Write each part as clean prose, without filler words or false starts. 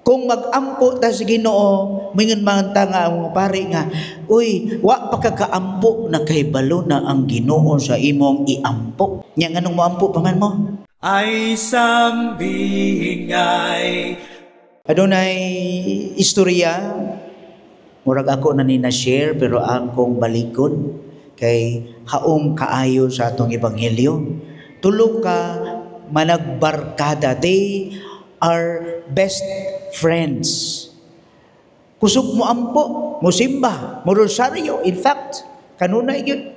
Kung mag-ampo ta sa Ginoo, mingon man ta nga ang pari nga, uy, wa pa kakaampo na kay balo na ang Ginoo sa imong iampo. Nya nganong moampo pa man mo? Ay sambingay. Adunay istorya, murag ako na share pero akong balikon kay haom kaayo sa atong ebanghelyo. Tulo ka managbarkada. They are best friends. Kusog mo ampo, mo simba, mo rosaryo. In fact, kanunay yun.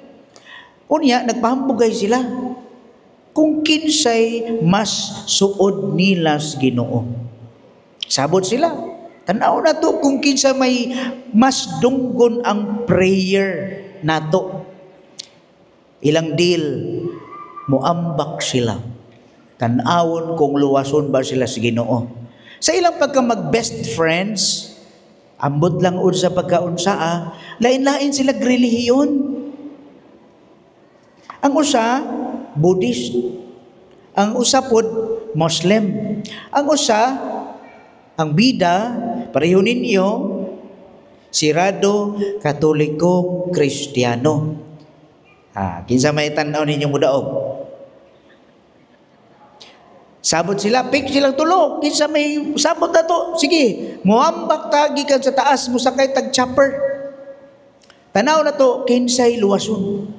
Unya, nagpahambugay sila. Kung kinsay mas suod nila sa Ginoo. Sabot sila. Tanaw na to kung kinsa may mas dunggon ang prayer nato. Ilang deal, muambak sila. Tanawon kung luwason ba sila sa Ginoo. Sa ilang pagka mag-best friends, ambot lang ud sa pagkaunsaa, lain-lain sila relihiyon. Ang usa, Buddhist. Ang usa pod, Muslim. Ang usa, ang bida, pareho ninyo, sirado, Katoliko, Kristiyano. Kinsa may tanaw ninyo mudaog? Sabot sila, pick silang tulo. Kinsa may sabot na to? Sige, muambak tagi kan sa taas, musakay tag chopper. Tanaw na to, kinsay luwason.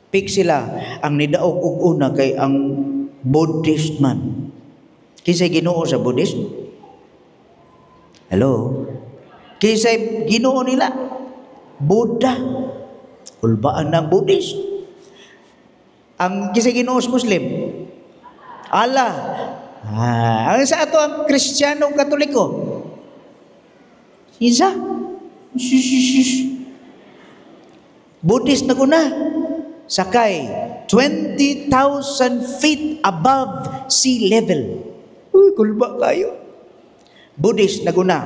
Pick sila. Ang nidaog ug una kay ang Buddhist man. Kinsay Ginoo sa Buddhist? Hello? Kinsay Ginoo nila? Buddha. Ulbaan ng Buddhist. Ang kinsay Ginoo sa Muslim? Allah. Ang sa ato ang Kristiyano Katoliko? Isa? Buddhist na kuna. Sakay 20,000 feet above sea level. Uy, kulba kayo. Buddhist na guna.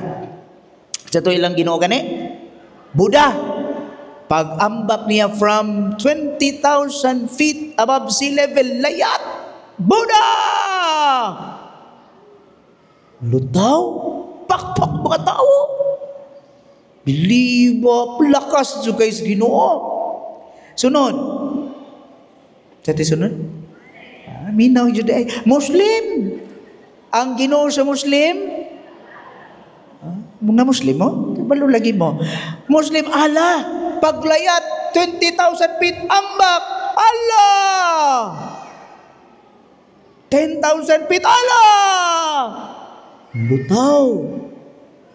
Sa ito ilang Ginoo gani? Buddha. Pag-ambak niya from 20,000 feet above sea level, layat. Buddha! Lutaw? Pakpak mga tao. Biliba, lakas sa guys Ginoo. Sunod. Sa sunod? Minaw yun ay. Muslim. Ang Ginoo sa Muslim? Mga Muslim mo? Kabalo lagi mo. Muslim, Allah. Paglayat, 20,000 feet, ambak. Allah! 10,000 feet, Allah! Lutaw.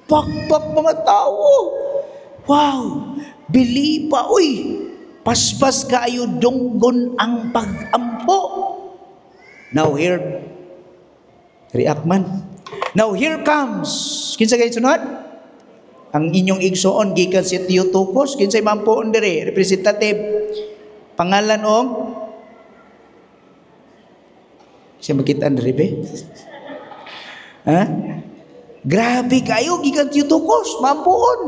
Pakpak mga tao. Wow. Bilipa. Uy. Paspas kaayo dunggon ang pag-ampo. Now here, react man. Now here comes, kinsa kayo sunod? Ang inyong igsoon, gikan si Theotokos, kinsay mampoon dire, representative. Pangalan ong? Siya makitaan dire be? Ha? Grabe kayo, gikan Theotokos, mampoon.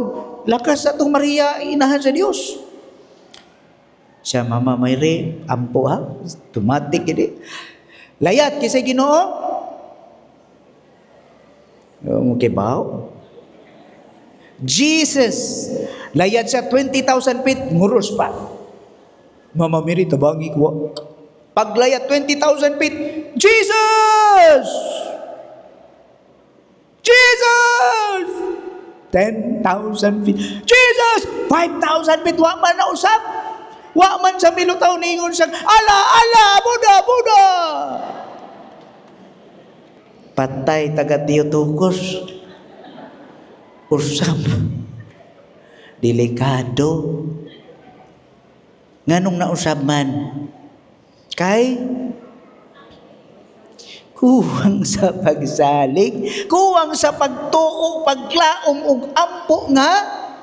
Lakas sa itong Maria, inahan sa Diyos. Siya, Mama Mayre, ampo ha? Tumatik ini. Layat, kisay Ginoo? Mukibaw. Jesus, layat siya 20,000 feet, nguros pa. Mama Mary, tabangi ko. Paglayat 20,000 feet, Jesus! Jesus! 10,000 feet, Jesus! 5,000 feet, wa man na usap. Wa man sa milutaw ningon siya, ala, ala, Buddha, Buddha. Patay taga Theotokos. Usap. Delikado. Nganong nausap man? Kay kuwang sa pagsalig, kuwang sa pagtuo, paglaom ug ampo nga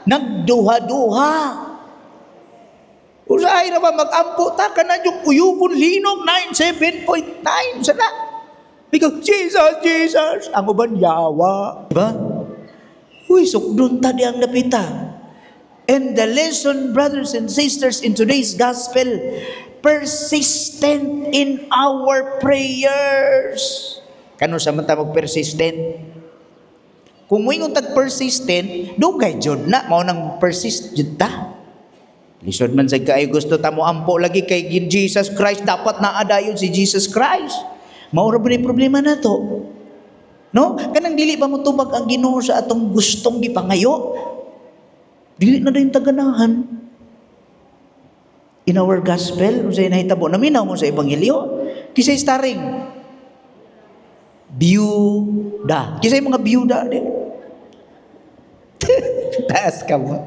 nagduha-duha. Usahay na ba mag-ampo ta ka na yung uyugon linog 97.9 sana. Ikaw, Jesus, Jesus. Ang uban yawa. Diba? Uy, sukdun ta di ang napita. And the lesson, brothers and sisters, in today's gospel, persistent in our prayers. Kano sa mata mag-persistent? Kung mo'y tag persistent, dugay jud na mao nang persist jud ta. Lisod man sa kay gusto ta mo ampo lagi kay Jesus Christ, dapat naadayon si Jesus Christ. Mao ra ni problema nato. No? Kanang dili ba mo tubag ang Ginoo sa atong gustong gipangayo? Dili na din taganahan. In our gospel, unsay nahitabo naminaw mo sa ebanghelyo, kisay starring biyuda. Kisay mga biyuda di. Taas ka mo.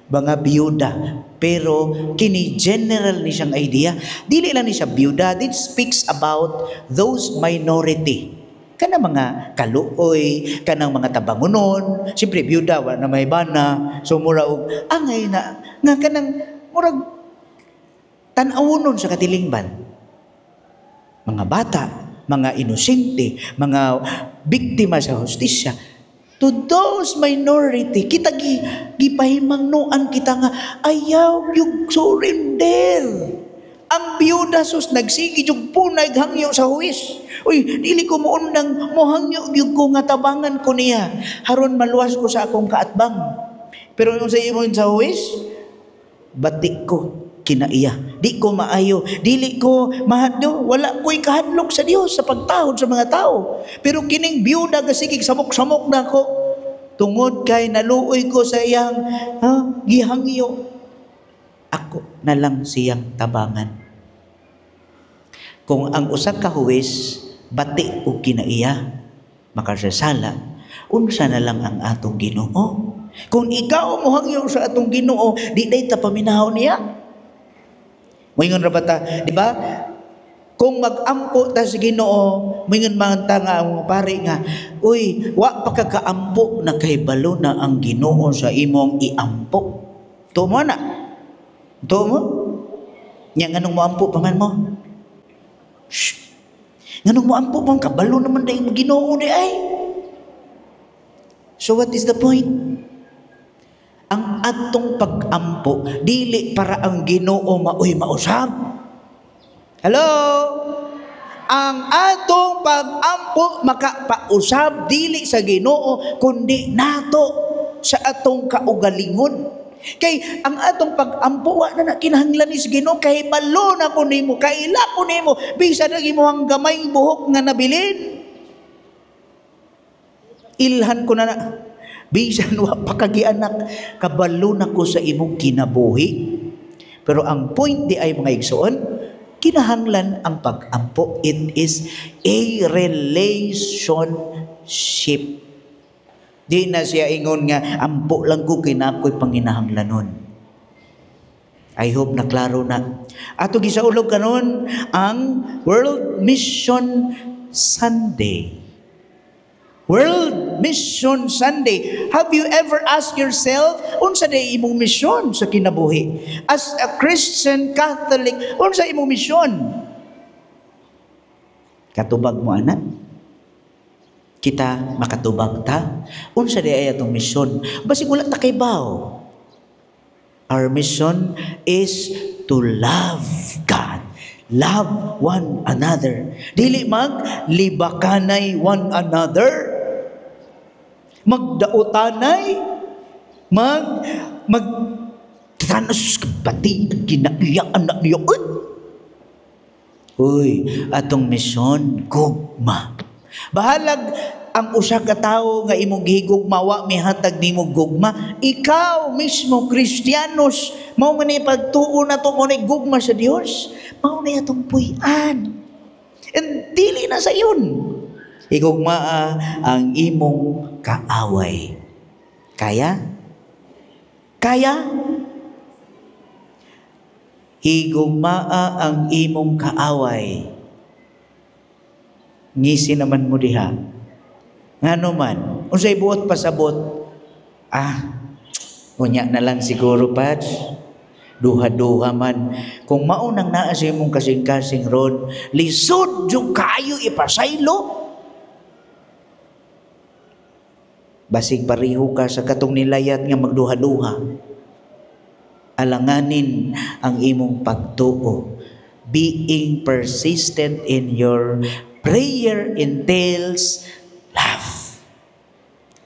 Mga biyuda. Pero kini general ni siyang idea. Dili lang ni siya biyuda. This speaks about those minority. Kanang mga kaluoy, kanang mga tabangunon. Siyempre biyuda, wala na may bana. So mura og angay na. Nga kanang murag tan-awunon sa katilingban. Mga bata, mga inosente, mga biktima sa hustisya. To those minority, kita gipahimangnuan kita nga, ayaw yung surrender. Ang biyuda sus nagsigi yung punay hangyo sa huwis. Uy, dili ko muundang mohangyo yung ko nga tabangan ko niya. Haron maluwas ko sa akong kaatbang. Pero yung sa imo sa huwis, batik ko kinaiya. Di ko maayo. Dili ko mahadlo. Wala ko'y kahadlok sa Dios sa pagtahod sa mga tao. Pero kining biyuda gasigig samok-samok na ko. Tungod kay naluoy ko sa iyang gihangyo. Ako na lang siyang tabangan. Kung ang usa ka huwes bati o kinaiya, makasasala, unsa na lang ang atong Ginoo. Kung ikaw mohangyo sa atong Ginoo, di day ta paminaw niya. Moingon ra bata, di ba? Kung mag-ampo ta sa Ginoo, moingon man ta nga ang pare nga, uy, wa pa ka kaampo na kay balo na ang Ginoo sa imong iampo. Tumo na. Tumo? Nya nganong mo ampo paman mo? Shh. Nganong mo ampo pang kabalo naman dahil mo Ginoo di ay. So what is the point? Ang atong pag-ampo, dili para ang Ginoo maoy mausab. Hello? Ang atong pag-ampo makapausab dili sa Ginoo kundi nato sa atong kaugalingon. Kay ang atong pag-ampo wa na kinahanglan is Ginoo kay balo na ko nimo, kaila ko nimo, bisan ang imong gamay buhok nga nabilin. Ilhan ko na bisan wa pa kagianak, kabalo na ko sa imong kinabuhi. Pero ang point di ay mga igsoon, kinahanglan ang pag-ampo. It is a relationship. Di na siya ingon nga, ampo lang ko kinakoy panginahanglanon. I hope na klaro na. Ato gisaulog kanon ang World Mission Sunday. World Mission Sunday. Have you ever asked yourself, unsa day imong misyon sa kinabuhi? As a Christian Catholic, unsa imong misyon? Katubag mo anak? Kita makatubag ta? Unsa day ay atong misyon? Basig wala ta kay baw. Our mission is to love God. Love one another. Dili libakanay one another. Magdautanay, tanos pati kinaiyak anak niyo. Uy, atong misyon gugma. Bahalag ang usa ka tawo nga imong gihigugma wa mihatag nimo gugma, ikaw mismo Kristiyanos mao man ni pagtuo nato mo ni gugma sa Dios, mao na atong puy-an. And dili na sa iyon. Higugmaa ang imong kaaway. Kaya? Kaya? Higugmaa ang imong kaaway. Ngisi naman mo diha. Ngano man, unsay buot pasabot? Unya na lang siguro, Pads. Duha-duha man. Kung maunang naa sa imong kasing-kasing ron, lisod yung kayo ipasaylo. Basig pariho ka sa katong nilayat nga magduha-duha. Alanganin ang imong pagtuo. Being persistent in your prayer entails love.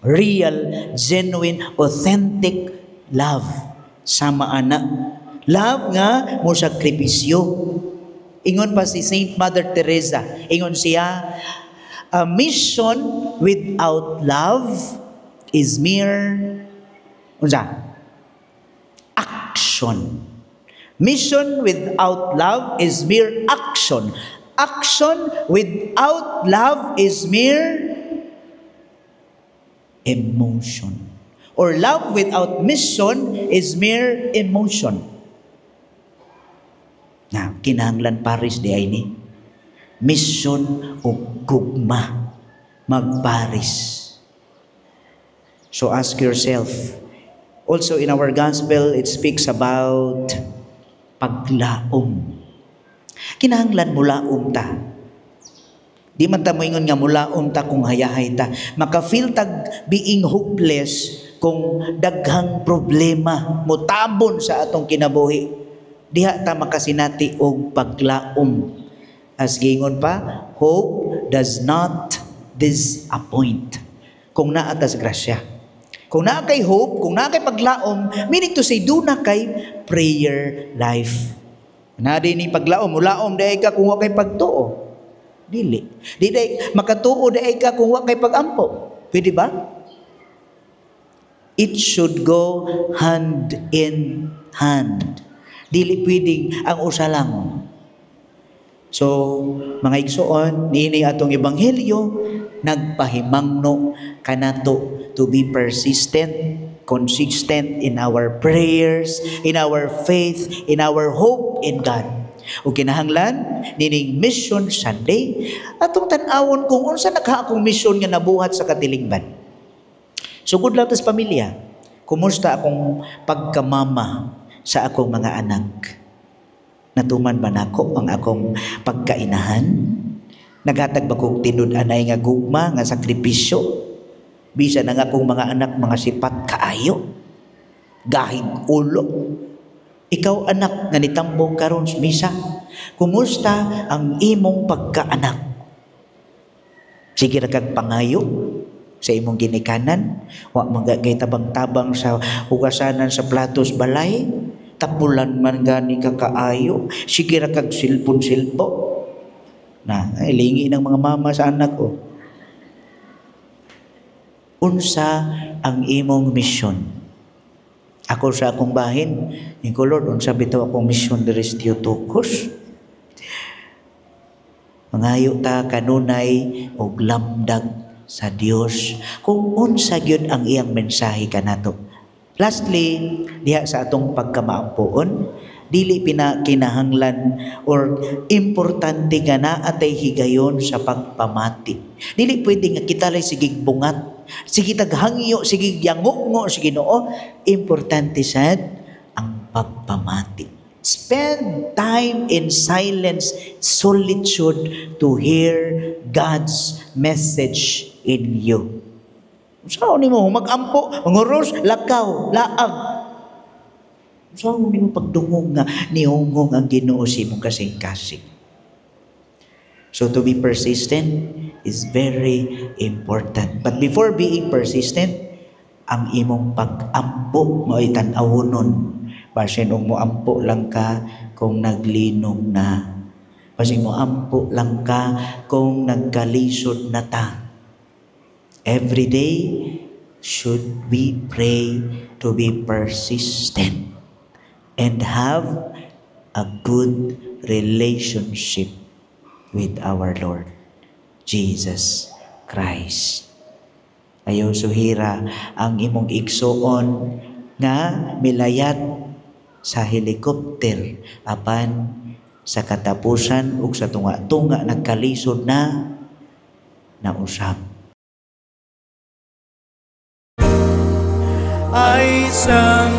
real, genuine, authentic love. Sama ana. Love nga mo sakripisyo. Ingon pa si Saint Mother Teresa, ingon siya, a mission without love is mere action. Mission without love is mere action. Action without love is mere emotion. Or love without mission is mere emotion. Na, kinahanglan pares di ay ni. Mission o gugma. Magparis. So ask yourself. Also in our gospel, it speaks about paglaom. Kinahanglan mulaom ta. Di man ta moingon nga mulaom ta kung hayahay ta. Maka-feel tag being hopeless kung daghang problema mutabon sa atong kinabuhi. Diha ta makasinati og paglaom. As gingon pa, hope does not disappoint. Kung naa ta sa grasya. Kung naa kay hope, kung naa kay paglaom, meaning to say, do na kay prayer life. Na di ni paglaom, mulaom dahi ka kung wa kay pagtuo. Dili. Di dahi makatuo dahi ka kung wa kay pagampo. Pwede ba? It should go hand in hand. Dili pwedeng ang usa lang. So, mga igsoon, niini atong ebanghelyo, nagpahimangno kanato to be persistent, consistent in our prayers, in our faith, in our hope in God. O kinahanglan, nining mission Sunday, atong tan-awon kung unsa nagha akong mission nga nabuhat sa katilingban. So good luck sa pamilya. Kumusta akong pagkamama sa akong mga anak? Natuman ba nako ang akong pagkainahan? Naghatag ba kong tinud-anay nga gugma, nga sakripisyo? Bisa na nga akong mga anak, mga sipat kaayo. Gahig ulo. Ikaw anak nga nitambong karon sa misa, kumusta ang imong pagkaanak? Sige ra kag pangayo sa imong ginikanan, wa magagay tabang-tabang sa hugasanan sa platos balay, tapulan man gani ka kaayo, sige ra kag silpon-silpo. Na, ilingi ng mga mama sa anak ko. Unsa ang imong mission? Ako sa akong bahin, ko Lord, unsa bitaw akong mission diri sa Theotokos? Mangayo ta kanunay og lamdag sa Dios kung unsa gyud ang iyang mensahe kanato. Lastly, diha sa atong pagkamaampoon, dili pinakinahanglan or importante nga na atay higayon sa pagpamati. Dili pwede nga kita lay sige bungat, sige taghangyo, sige yango sige noo. Importante sad ang pagpamati. Spend time in silence, solitude to hear God's message in you. Saan ni mo mag-ampo, manguros, lakaw, laag. Saan ni mo pagdungog nga nihungong ang Ginoo sa imong kasing-kasing. So to be persistent is very important. But before being persistent, ang imong pag-ampo mo itan-awonon. Basin mo ampo lang ka kung naglinom na. Basin mo ampo lang ka kung nagkalisod na ta. Every day should we pray to be persistent and have a good relationship with our Lord Jesus Christ. Ayaw suhira ang imong igsuon nga milayat sa helicopter apan sa katapusan ug sa tunga-tunga nagkalisod na nausab. Ay sang